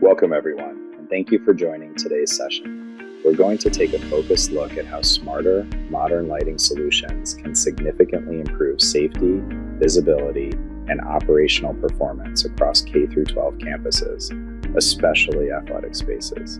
Welcome everyone, and thank you for joining today's session. We're going to take a focused look at how smarter, modern lighting solutions can significantly improve safety, visibility, and operational performance across K-12 campuses, especially athletic spaces.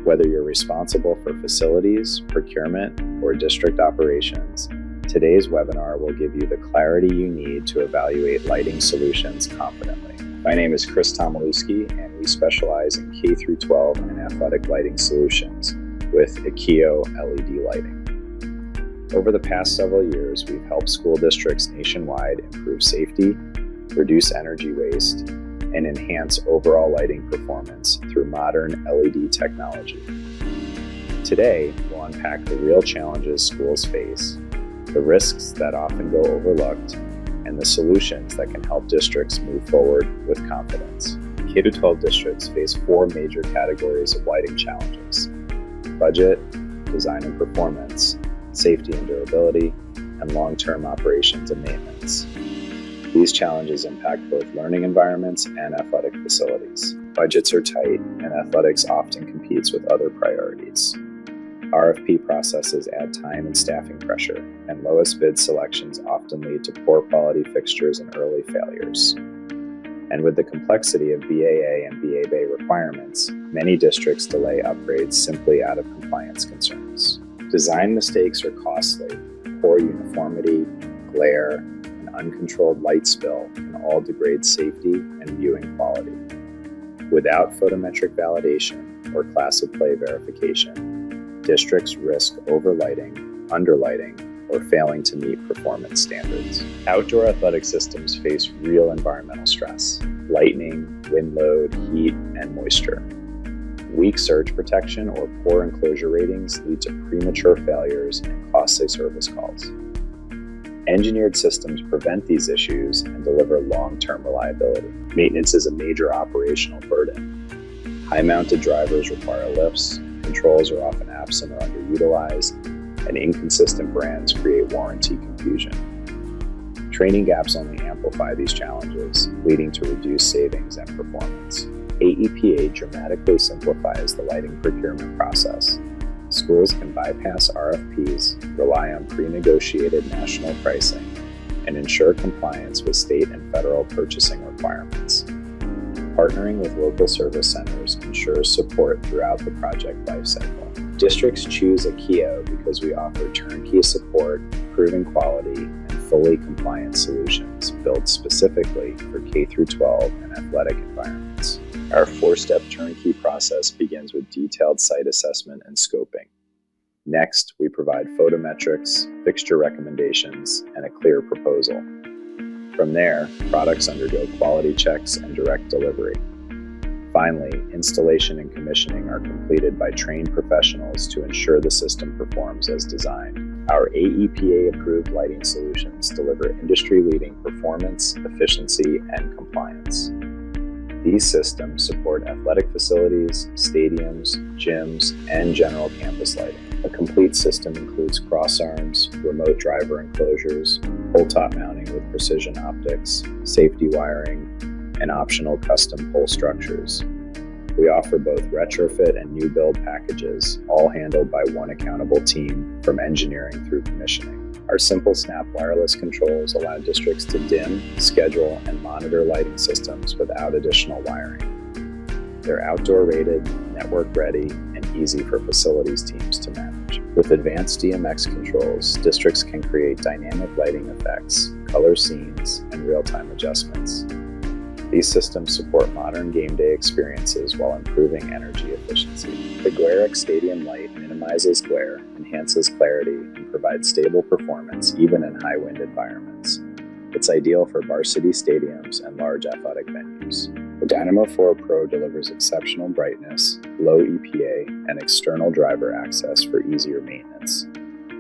Whether you're responsible for facilities, procurement, or district operations, today's webinar will give you the clarity you need to evaluate lighting solutions confidently. My name is Chris Tomalewski, and we specialize in K-12 and athletic lighting solutions with IKIO LED lighting. Over the past several years, we've helped school districts nationwide improve safety, reduce energy waste, and enhance overall lighting performance through modern LED technology. Today, we'll unpack the real challenges schools face, the risks that often go overlooked, and the solutions that can help districts move forward with confidence. K-12 districts face four major categories of lighting challenges: budget, design and performance, safety and durability, and long-term operations and maintenance. These challenges impact both learning environments and athletic facilities. Budgets are tight, and athletics often competes with other priorities. RFP processes add time and staffing pressure, and lowest bid selections often lead to poor quality fixtures and early failures. And with the complexity of BAA and BABA requirements, many districts delay upgrades simply out of compliance concerns. Design mistakes are costly. Poor uniformity, glare, and uncontrolled light spill can all degrade safety and viewing quality. Without photometric validation or class of play verification, districts risk overlighting, underlighting, or failing to meet performance standards. Outdoor athletic systems face real environmental stress: lightning, wind load, heat, and moisture. Weak surge protection or poor enclosure ratings lead to premature failures and costly service calls. Engineered systems prevent these issues and deliver long-term reliability. Maintenance is a major operational burden. High-mounted drivers require lifts, controls are often absent or underutilized, and inconsistent brands create warranty confusion. Training gaps only amplify these challenges, leading to reduced savings and performance. AEPA dramatically simplifies the lighting procurement process. Schools can bypass RFPs, rely on pre-negotiated national pricing, and ensure compliance with state and federal purchasing requirements. Partnering with local service centers ensures support throughout the project lifecycle. Districts choose IKIO because we offer turnkey support, proven quality, and fully compliant solutions built specifically for K-12 and athletic environments. Our four-step turnkey process begins with detailed site assessment and scoping. Next, we provide photometrics, fixture recommendations, and a clear proposal. From there, products undergo quality checks and direct delivery. Finally, installation and commissioning are completed by trained professionals to ensure the system performs as designed. Our AEPA-approved lighting solutions deliver industry-leading performance, efficiency, and compliance. These systems support athletic facilities, stadiums, gyms, and general campus lighting. A complete system includes crossarms, remote driver enclosures, pole-top mounting with precision optics, safety wiring, and optional custom pole structures. We offer both retrofit and new build packages, all handled by one accountable team from engineering through commissioning. Our simple snap wireless controls allow districts to dim, schedule, and monitor lighting systems without additional wiring. They're outdoor rated, network ready, and easy for facilities teams to manage. With advanced DMX controls, districts can create dynamic lighting effects, color scenes, and real-time adjustments. These systems support modern game day experiences while improving energy efficiency. The GlareX Stadium light minimizes glare, enhances clarity, and provides stable performance even in high wind environments. It's ideal for varsity stadiums and large athletic venues. The Dynamo 4 Pro delivers exceptional brightness, low EPA, and external driver access for easier maintenance.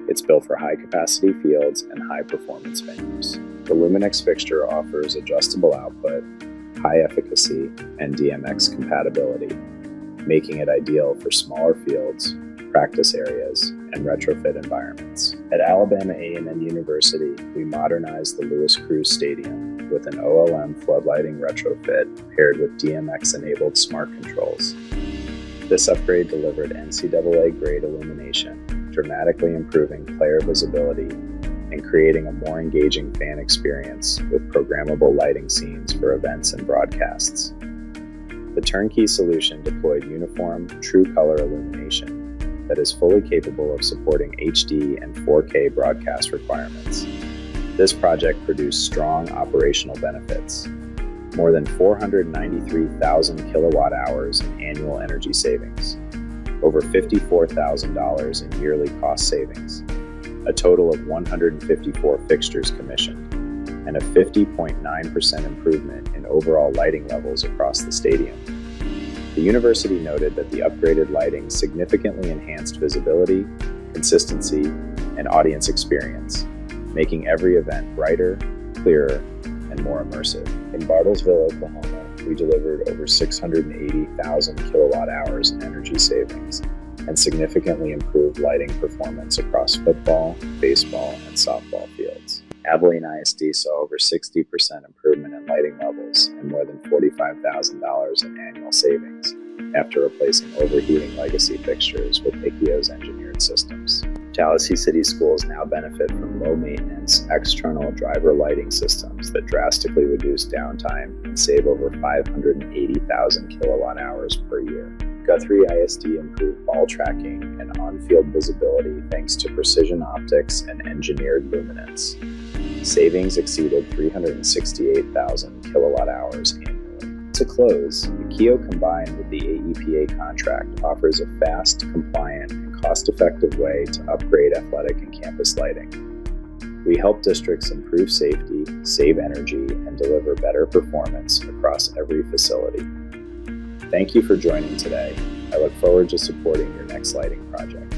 It's built for high-capacity fields and high-performance venues. The Luminex fixture offers adjustable output, high efficacy, and DMX compatibility, making it ideal for smaller fields, practice areas, and retrofit environments. At Alabama A&M University, we modernized the Lewis Cruz Stadium, with an OLM floodlighting retrofit paired with DMX-enabled smart controls. This upgrade delivered NCAA-grade illumination, dramatically improving player visibility and creating a more engaging fan experience with programmable lighting scenes for events and broadcasts. The turnkey solution deployed uniform, true color illumination that is fully capable of supporting HD and 4K broadcast requirements. This project produced strong operational benefits. More than 493,000 kilowatt hours in annual energy savings, over $54,000 in yearly cost savings, a total of 154 fixtures commissioned, and a 50.9% improvement in overall lighting levels across the stadium. The university noted that the upgraded lighting significantly enhanced visibility, consistency, and audience experience, making every event brighter, clearer, and more immersive. In Bartlesville, Oklahoma, we delivered over 680,000 kilowatt hours in energy savings and significantly improved lighting performance across football, baseball, and softball fields. Abilene ISD saw over 60% improvement in lighting levels and more than $45,000 in annual savings after replacing overheating legacy fixtures with IKIO's engineered systems. Tallassee City Schools now benefit from low-maintenance, external driver lighting systems that drastically reduce downtime and save over 580,000 kilowatt hours per year. Guthrie ISD improved ball tracking and on-field visibility thanks to precision optics and engineered luminance. Savings exceeded 368,000 kilowatt hours annually. To close, IKIO combined with the AEPA contract offers a fast, compliant, and cost-effective way to upgrade athletic and campus lighting. We help districts improve safety, save energy, and deliver better performance across every facility. Thank you for joining today. I look forward to supporting your next lighting project.